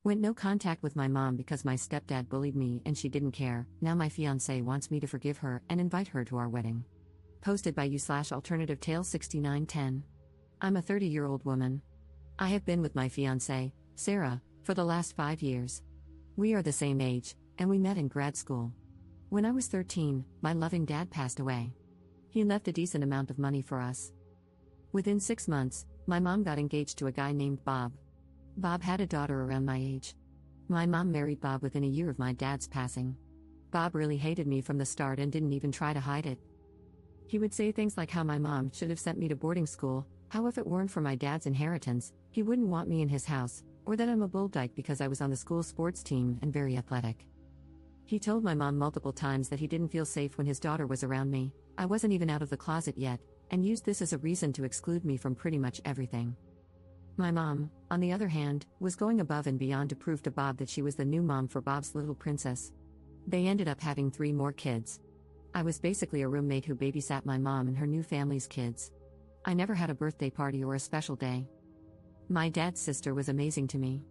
Went no contact with my mom because my stepdad bullied me and she didn't care. Now my fiancé wants me to forgive her and invite her to our wedding. Posted by you/alternative tale 6910. I'm a 30-year-old woman. I have been with my fiancé, Sarah, for the last 5 years. We are the same age, and we met in grad school. When I was 13, my loving dad passed away. He left a decent amount of money for us. Within 6 months, my mom got engaged to a guy named Bob. Bob had a daughter around my age. My mom married Bob within a year of my dad's passing. Bob really hated me from the start and didn't even try to hide it. He would say things like how my mom should have sent me to boarding school, how if it weren't for my dad's inheritance, he wouldn't want me in his house, or that I'm a bull dyke because I was on the school sports team and very athletic. He told my mom multiple times that he didn't feel safe when his daughter was around me, I wasn't even out of the closet yet, and used this as a reason to exclude me from pretty much everything. My mom, on the other hand, was going above and beyond to prove to Bob that she was the new mom for Bob's little princess. They ended up having 3 more kids. I was basically a roommate who babysat my mom and her new family's kids. I never had a birthday party or a special day. My dad's sister was amazing to me.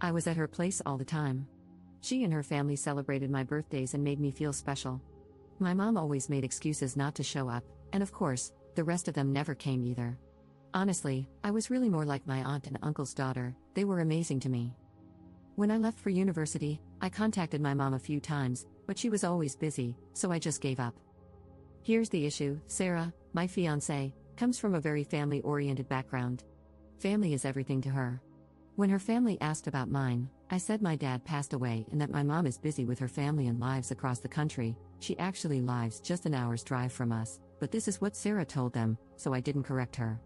I was at her place all the time. She and her family celebrated my birthdays and made me feel special. My mom always made excuses not to show up, and of course, the rest of them never came either. Honestly, I was really more like my aunt and uncle's daughter, they were amazing to me. When I left for university, I contacted my mom a few times, but she was always busy, so I just gave up. Here's the issue: Sarah, my fiancée, comes from a very family-oriented background. Family is everything to her. When her family asked about mine, I said my dad passed away and that my mom is busy with her family and lives across the country. She actually lives just an hour's drive from us, but this is what Sarah told them, so I didn't correct her.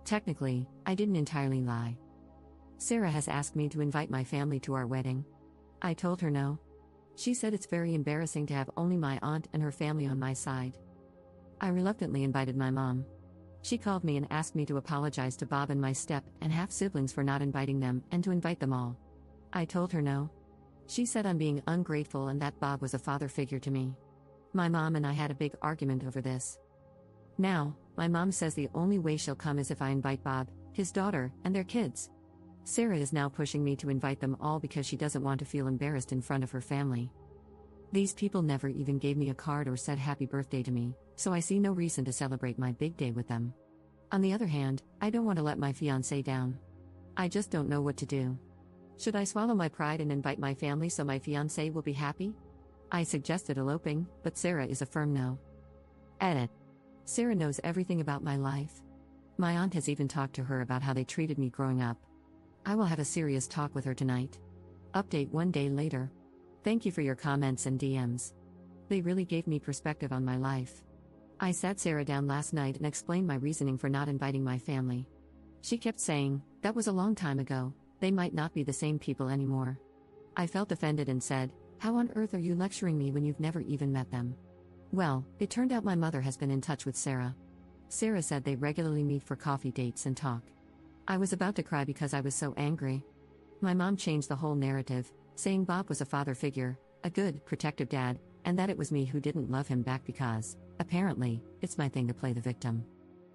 Technically, I didn't entirely lie. Sarah has asked me to invite my family to our wedding. I told her no. She said it's very embarrassing to have only my aunt and her family on my side. I reluctantly invited my mom. She called me and asked me to apologize to Bob and my step and half siblings for not inviting them and to invite them all. I told her no. She said I'm being ungrateful and that Bob was a father figure to me. My mom and I had a big argument over this. Now, my mom says the only way she'll come is if I invite Bob, his daughter, and their kids. Sarah is now pushing me to invite them all because she doesn't want to feel embarrassed in front of her family. These people never even gave me a card or said happy birthday to me, so I see no reason to celebrate my big day with them. On the other hand, I don't want to let my fiancé down. I just don't know what to do. Should I swallow my pride and invite my family so my fiancé will be happy? I suggested eloping, but Sarah is a firm no. Edit. Sarah knows everything about my life. My aunt has even talked to her about how they treated me growing up. I will have a serious talk with her tonight. Update 1 day later. Thank you for your comments and DMs. They really gave me perspective on my life. I sat Sarah down last night and explained my reasoning for not inviting my family. She kept saying, that was a long time ago, they might not be the same people anymore. I felt offended and said, how on earth are you lecturing me when you've never even met them? Well, it turned out my mother has been in touch with Sarah. Sarah said they regularly meet for coffee dates and talk. I was about to cry because I was so angry. My mom changed the whole narrative, saying Bob was a father figure, a good, protective dad, and that it was me who didn't love him back because, apparently, it's my thing to play the victim.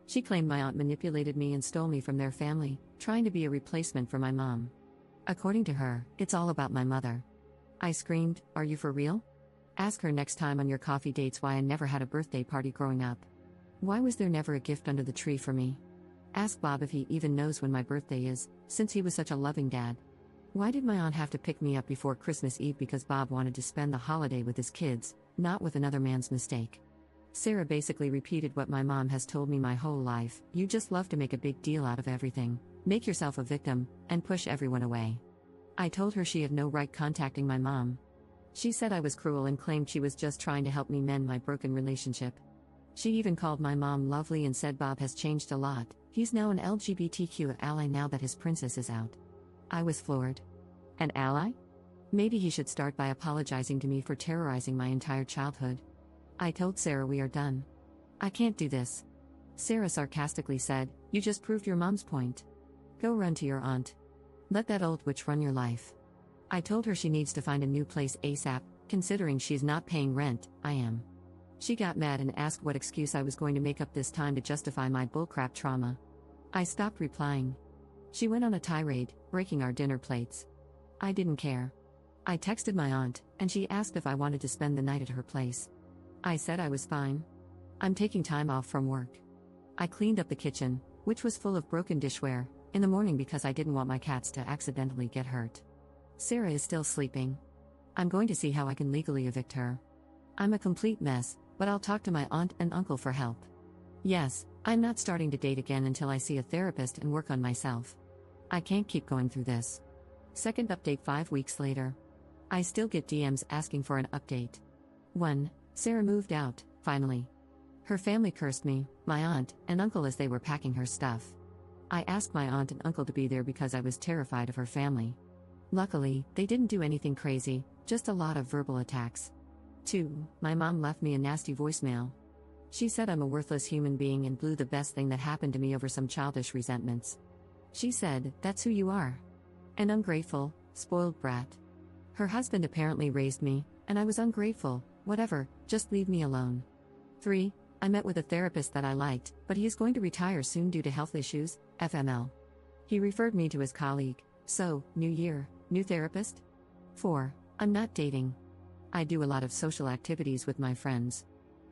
She claimed my aunt manipulated me and stole me from their family, trying to be a replacement for my mom. According to her, it's all about my mother. I screamed, are you for real? Ask her next time on your coffee dates why I never had a birthday party growing up. Why was there never a gift under the tree for me? Ask Bob if he even knows when my birthday is, since he was such a loving dad. Why did my aunt have to pick me up before Christmas Eve because Bob wanted to spend the holiday with his kids, not with another man's mistake? Sarah basically repeated what my mom has told me my whole life: you just love to make a big deal out of everything, make yourself a victim, and push everyone away. I told her she had no right contacting my mom. She said I was cruel and claimed she was just trying to help me mend my broken relationship. She even called my mom lovely and said Bob has changed a lot, he's now an LGBTQ ally now that his princess is out. I was floored. An ally? Maybe he should start by apologizing to me for terrorizing my entire childhood. I told Sarah we are done. I can't do this. Sarah sarcastically said, you just proved your mom's point. Go run to your aunt. Let that old witch run your life. I told her she needs to find a new place ASAP, considering she's not paying rent, I am. She got mad and asked what excuse I was going to make up this time to justify my bullcrap trauma. I stopped replying. She went on a tirade, breaking our dinner plates. I didn't care. I texted my aunt, and she asked if I wanted to spend the night at her place. I said I was fine. I'm taking time off from work. I cleaned up the kitchen, which was full of broken dishware, in the morning because I didn't want my cats to accidentally get hurt. Sarah is still sleeping. I'm going to see how I can legally evict her. I'm a complete mess, but I'll talk to my aunt and uncle for help. Yes, I'm not starting to date again until I see a therapist and work on myself. I can't keep going through this. Second update 5 weeks later. I still get DMs asking for an update. 1. Sarah moved out, finally. Her family cursed me, my aunt, and uncle as they were packing her stuff. I asked my aunt and uncle to be there because I was terrified of her family. Luckily, they didn't do anything crazy, just a lot of verbal attacks. 2. My mom left me a nasty voicemail. She said I'm a worthless human being and blew the best thing that happened to me over some childish resentments. She said, "That's who you are. An ungrateful, spoiled brat." Her husband apparently raised me, and I was ungrateful, whatever, just leave me alone. 3. I met with a therapist that I liked, but he is going to retire soon due to health issues, FML. He referred me to his colleague, so, new year, new therapist? 4. I'm not dating. I do a lot of social activities with my friends.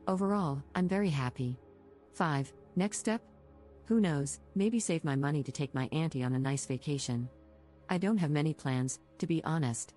Overall, I'm very happy. 5. Next step? Who knows, maybe save my money to take my auntie on a nice vacation. I don't have many plans, to be honest.